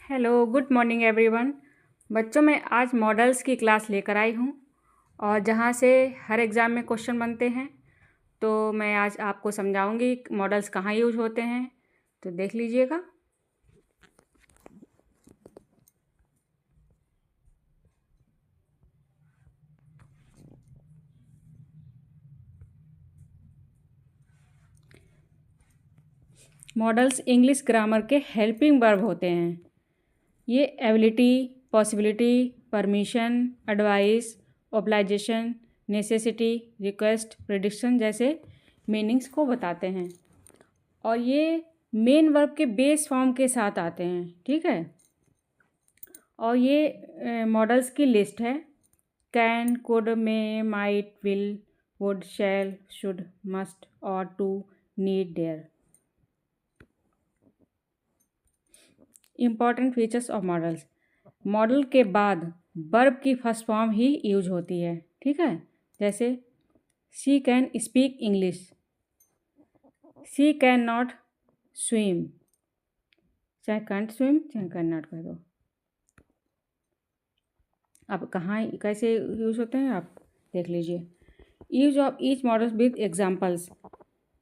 Hello, good morning everyone. बच्चों, मैं आज मॉडल्स की क्लास लेकर आई हूँ और जहाँ से हर एग्ज़ाम में क्वेश्चन बनते हैं। तो मैं आज आपको समझाऊंगी मॉडल्स कहाँ यूज होते हैं, तो देख लीजिएगा। मॉडल्स इंग्लिश ग्रामर के हेल्पिंग वर्ब होते हैं। ये ability, possibility, permission, advice, obligation, necessity, request, prediction जैसे मीनिंग्स को बताते हैं और ये मेन वर्ब के बेस फॉर्म के साथ आते हैं। ठीक है। और ये मॉडल्स की लिस्ट है। Can, could, may, might, will, would, shall, should, must, और to, need, dare. Important features of modals. Modal के बाद वर्ब की फर्स्ट फॉर्म ही यूज होती है। ठीक है। जैसे she can speak English, she can not swim, चाहे कैंट स्विम चाहे कैन नॉट कह दो। अब कहाँ कैसे यूज होते हैं आप देख लीजिए। Use of each models with examples.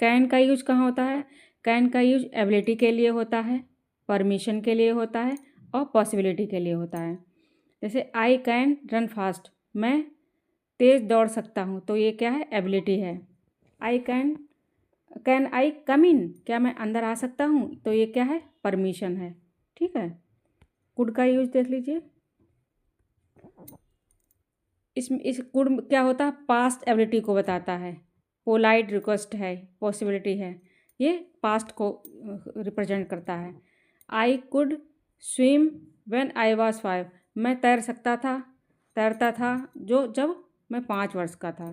Can का यूज कहाँ होता है? कैन का यूज एबिलिटी के लिए होता है, परमिशन के लिए होता है और पॉसिबिलिटी के लिए होता है। जैसे आई कैन रन फास्ट, मैं तेज़ दौड़ सकता हूँ, तो ये क्या है? एबिलिटी है। आई कैन आई कम इन, क्या मैं अंदर आ सकता हूँ, तो ये क्या है? परमिशन है। ठीक है। कुड का यूज देख लीजिए। इस कुड क्या होता है? पास्ट एबिलिटी को बताता है। पोलाइट रिक्वेस्ट है, पॉसिबिलिटी है, ये पास्ट को रिप्रेजेंट करता है। I could swim when I was 5, मैं तैरता था जब मैं 5 वर्ष का था।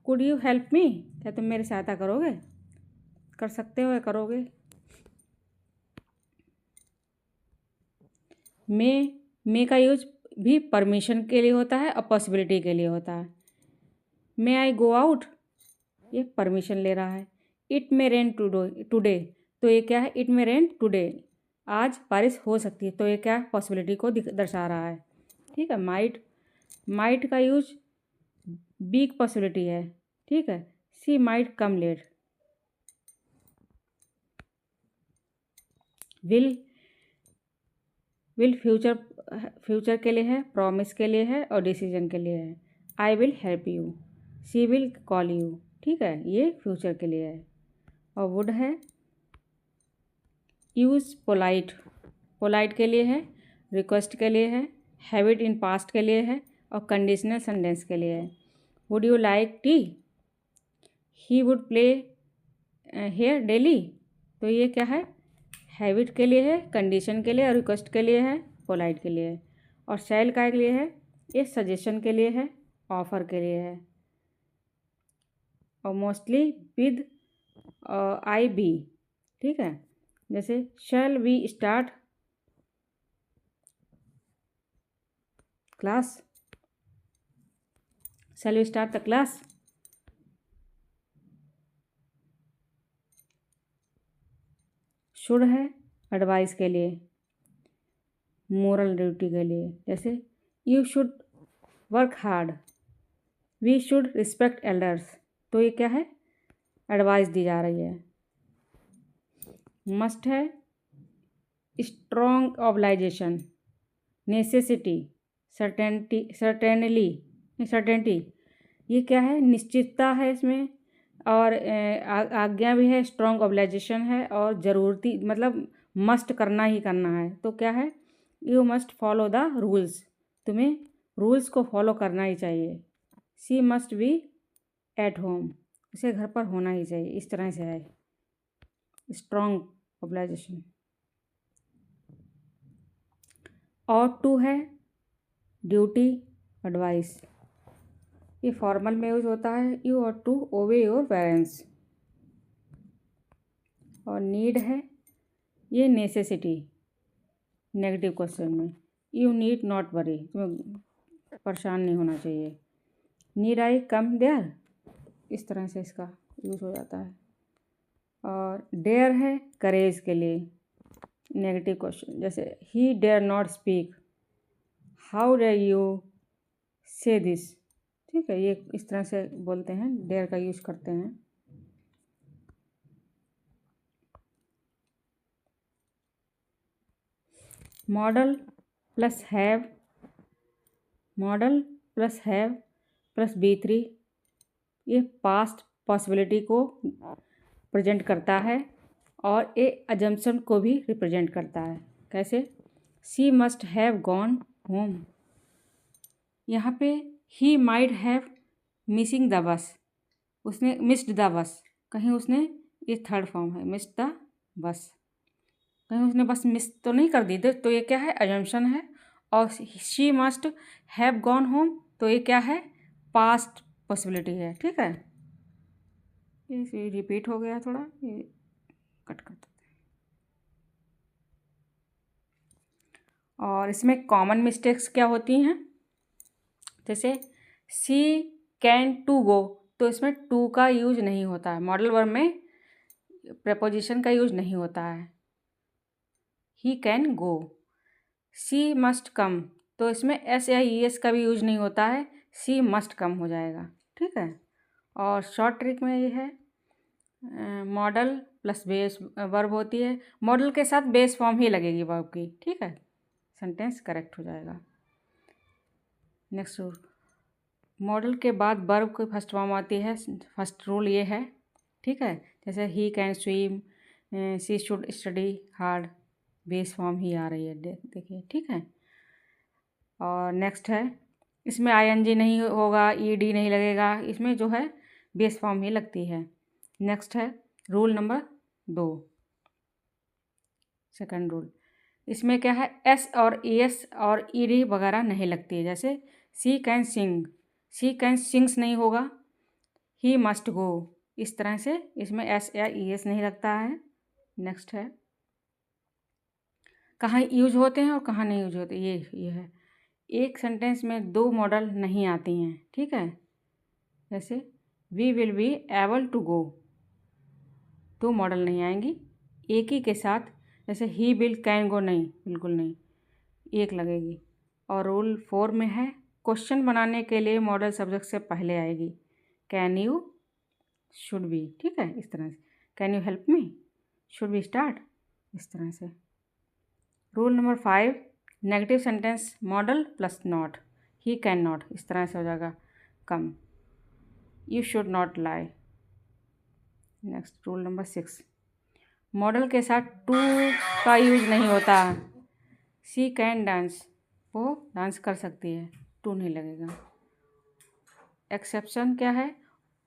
कुड यू हेल्प मी, क्या तुम मेरी सहायता करोगे? कर सकते हो या करोगे? मे का यूज भी परमिशन के लिए होता है और पॉसिबिलिटी के लिए होता है। मे आई गो आउट, ये परमिशन ले रहा है। इट मे रेन टुडे, तो ये क्या है? इट मे रेन टुडे, आज बारिश हो सकती है, तो ये क्या है? पॉसिबिलिटी को दर्शा रहा है। ठीक है। माइट का यूज बिग पॉसिबिलिटी है। ठीक है। She might come late. Will future के लिए है, प्रॉमिस के लिए है और डिसीजन के लिए है। I will help you, she will call you. ठीक है, ये फ्यूचर के लिए है। और वुड है यूज़ पोलाइट के लिए है, रिक्वेस्ट के लिए है, हैबिट इन पास्ट के लिए है और कंडीशनल सेंटेंस के लिए है। Would you like tea, he would play here daily, तो ये क्या है? हैबिट के लिए है, कंडीशन के लिए और रिक्वेस्ट के लिए है, पोलाइट के लिए है। और शैल का के लिए है, ये सजेशन के लिए है, ऑफर के लिए है। और मोस्टली विद आई बी। ठीक है। जैसे shall we start class, shall we start the class. Should है एडवाइस के लिए, मोरल ड्यूटी के लिए। जैसे you should work hard, we should respect elders, तो ये क्या है? एडवाइस दी जा रही है। मस्ट है स्ट्रॉन्ग ऑब्लाइजेशन, नेसेसिटी, सर्टेनिटी, ये क्या है? निश्चितता है इसमें, और आज्ञा भी है, स्ट्रॉन्ग ऑब्लाइजेशन है और ज़रूरती मतलब मस्ट करना ही करना है, तो क्या है? You must follow the rules, तुम्हें रूल्स को फॉलो करना ही चाहिए। सी मस्ट बी एट होम, इसे घर पर होना ही चाहिए, इस तरह से है स्ट्रॉन्ग ऑब्लाइजेशन। और टू है ड्यूटी, एडवाइस, ये फॉर्मल में यूज होता है। यू और टू ओबे योर पेरेंट्स। और नीड है, ये नेसेसिटी, नेगेटिव क्वेश्चन में। यू नीड नॉट वरी, तुम्हें परेशान नहीं होना चाहिए। नीड आई कम देयर, इस तरह से इसका यूज हो जाता है। और डेयर है करेज के लिए, नेगेटिव क्वेश्चन, जैसे he dare not speak, how dare you say this. ठीक है, ये इस तरह से बोलते हैं, डेयर का यूज करते हैं। Model plus have, model plus have plus B3, ये पास्ट पॉसिबिलिटी को प्रेजेंट करता है और ए अजम्पशन को भी रिप्रेजेंट करता है। कैसे? She must have gone home, यहाँ पे he might have missing the bus, उसने मिस्ड द बस, कहीं उसने, ये थर्ड फॉर्म है, मिस्ड द बस, कहीं उसने बस मिस तो नहीं कर दी थी, तो ये क्या है? अजम्पशन है। और she must have gone home, तो ये क्या है? पास्ट पॉसिबिलिटी है। ठीक है, ये रिपीट हो गया थोड़ा, ये कट कर देते हैं। और इसमें कॉमन मिस्टेक्स क्या होती हैं? जैसे सी कैन टू गो, तो इसमें टू का यूज नहीं होता है, मॉडल वर्ब में प्रेपोजिशन का यूज नहीं होता है। He can go. C must come, तो इसमें एस या ई एस का भी यूज नहीं होता है, सी मस्ट कम हो जाएगा। ठीक है, और शॉर्ट ट्रिक में ये है, मॉडल प्लस बेस वर्ब होती है, मॉडल के साथ बेस फॉर्म ही लगेगी वर्ब की। ठीक है, सेंटेंस करेक्ट हो जाएगा। नेक्स्ट रूल, मॉडल के बाद वर्ब की फर्स्ट फॉर्म आती है, फर्स्ट रूल ये है। ठीक है, जैसे he can swim, she should study hard, base form ही आ रही है, देखिए। ठीक है, और नेक्स्ट है, इसमें ING नहीं होगा, ED नहीं लगेगा, इसमें जो है बेस फॉर्म ही लगती है। नेक्स्ट है रूल नंबर 2, सेकंड रूल, इसमें क्या है? S और ES और ED वगैरह नहीं लगती है। जैसे she can sing, she can sings नहीं होगा, ही मस्ट गो, इस तरह से इसमें S या ES नहीं लगता है। नेक्स्ट है, कहाँ यूज होते हैं और कहाँ नहीं यूज होते, ये है, एक सेंटेंस में दो मॉडल नहीं आती हैं। ठीक है, जैसे we will be able to go, दो मॉडल नहीं आएंगी एक ही के साथ। जैसे ही विल कैन गो, नहीं, बिल्कुल नहीं, एक लगेगी। और रूल 4 में है, क्वेश्चन बनाने के लिए मॉडल सब्जेक्ट से पहले आएगी, कैन यू, शुड बी। ठीक है, इस तरह से, can you help me, should be start, इस तरह से। Rule number 5, negative sentence modal plus not, he can not, इस तरह से हो जाएगा कम, you should not lie. Next rule number 6, modal के साथ टू का यूज नहीं होता। सी कैन डांस, वो डांस कर सकती है, टू नहीं लगेगा। एक्सेप्शन क्या है?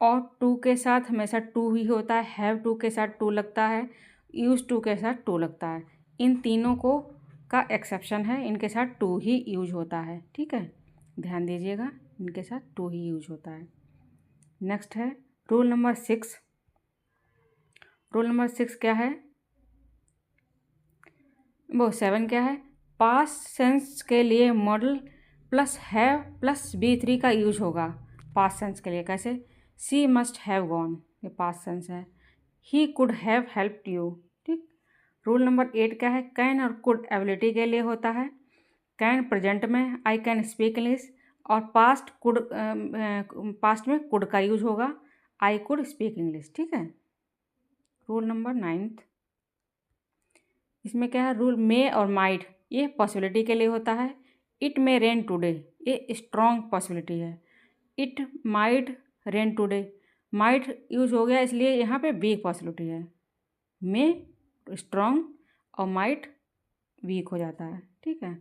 और टू के साथ हमेशा टू ही होता है, हैव टू के साथ टू लगता है, यूज टू के साथ टू लगता है, इन तीनों को का एक्सेप्शन है, इनके साथ टू ही यूज होता है। ठीक है, ध्यान दीजिएगा, इनके साथ टू ही यूज होता है। नेक्स्ट है रूल नंबर 6, रूल नंबर 6 क्या है? वो 7 क्या है? पास्ट सेंस के लिए model plus have plus B3 का यूज होगा, पास्ट सेंस के लिए। कैसे? सी मस्ट हैव गॉन, ये पास्ट सेंस है, he could have helped you. ठीक, रूल नंबर 8 क्या है? कैन और कुड एबिलिटी के लिए होता है, कैन प्रेजेंट में आई कैन स्पीक इंग्लिश, और पास्ट कुड, पास्ट में कुड का यूज होगा, आई कुड स्पीक इंग्लिश। ठीक है, रूल नंबर 9, इसमें क्या है? रूल मे और माइट, ये पॉसिबिलिटी के लिए होता है, इट मे रेन टुडे, ये स्ट्रॉन्ग पॉसिबिलिटी है, it might rain today, might use हो गया इसलिए यहाँ पे वीक पॉसिबिलिटी है, मे स्ट्रॉन्ग और माइट वीक हो जाता है। ठीक है,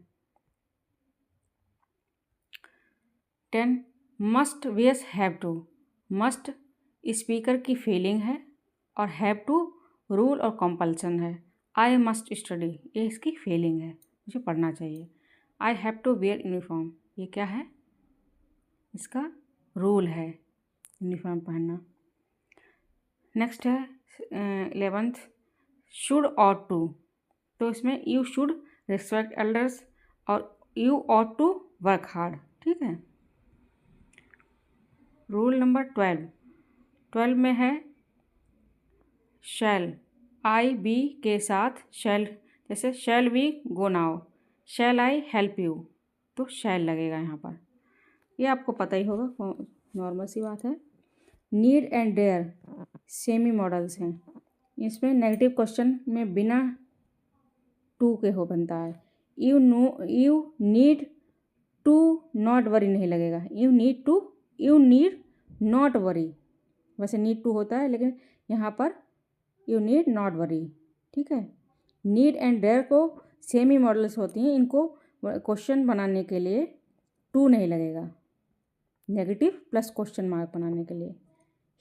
10, must VS have to, must speaker की फीलिंग है और हैव टू रूल और कंपल्सन है। आई मस्ट स्टडी, ये इसकी फीलिंग है, मुझे पढ़ना चाहिए। I have to wear uniform, ये क्या है? इसका रूल है, यूनिफॉर्म पहनना। नेक्स्ट है 11th, शुड और टू, तो इसमें यू शुड रिस्पेक्ट एल्डर्स और you ought to work hard. ठीक है, रूल नंबर 12 में है शैल, IB के साथ शैल जैसे shall we go now, shall I help you, तो शैल लगेगा यहाँ पर। ये आपको पता ही होगा, नॉर्मल सी बात है। Need and dare semi modals हैं। इसमें नेगेटिव क्वेश्चन में बिना टू के हो बनता है। You need to not worry नहीं लगेगा, यू नीड नॉट वरी। वैसे नीड टू होता है, लेकिन यहाँ पर यू नीड नॉट वरी, ठीक है। नीड एंड डेयर को सेमी मॉडल्स होती हैं, इनको क्वेश्चन बनाने के लिए टू नहीं लगेगा, नेगेटिव प्लस क्वेश्चन मार्क बनाने के लिए।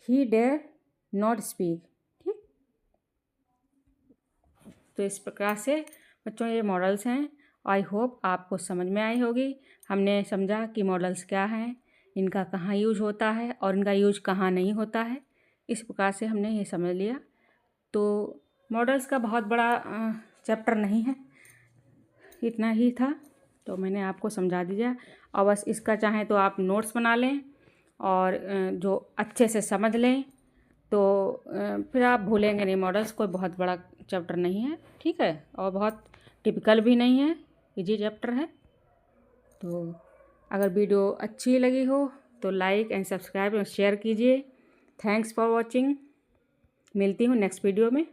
ही डेयर नॉट स्पीक, ठीक। तो इस प्रकार से बच्चों ये मॉडल्स हैं। आई होप आपको समझ में आई होगी। हमने समझा कि मॉडल्स क्या हैं, इनका कहाँ यूज होता है और इनका यूज कहाँ नहीं होता है। इस प्रकार से हमने ये समझ लिया। तो मॉडल्स का बहुत बड़ा चैप्टर नहीं है, इतना ही था, तो मैंने आपको समझा दिया। और बस इसका चाहें तो आप नोट्स बना लें और जो अच्छे से समझ लें, तो फिर आप भूलेंगे नहीं। मॉडल्स कोई बहुत बड़ा चैप्टर नहीं है, ठीक है, और बहुत टिपिकल भी नहीं है, इजी चैप्टर है। तो अगर वीडियो अच्छी लगी हो तो लाइक एंड सब्सक्राइब और शेयर कीजिए। Thanks for watching. मिलती हूँ नेक्स्ट वीडियो में।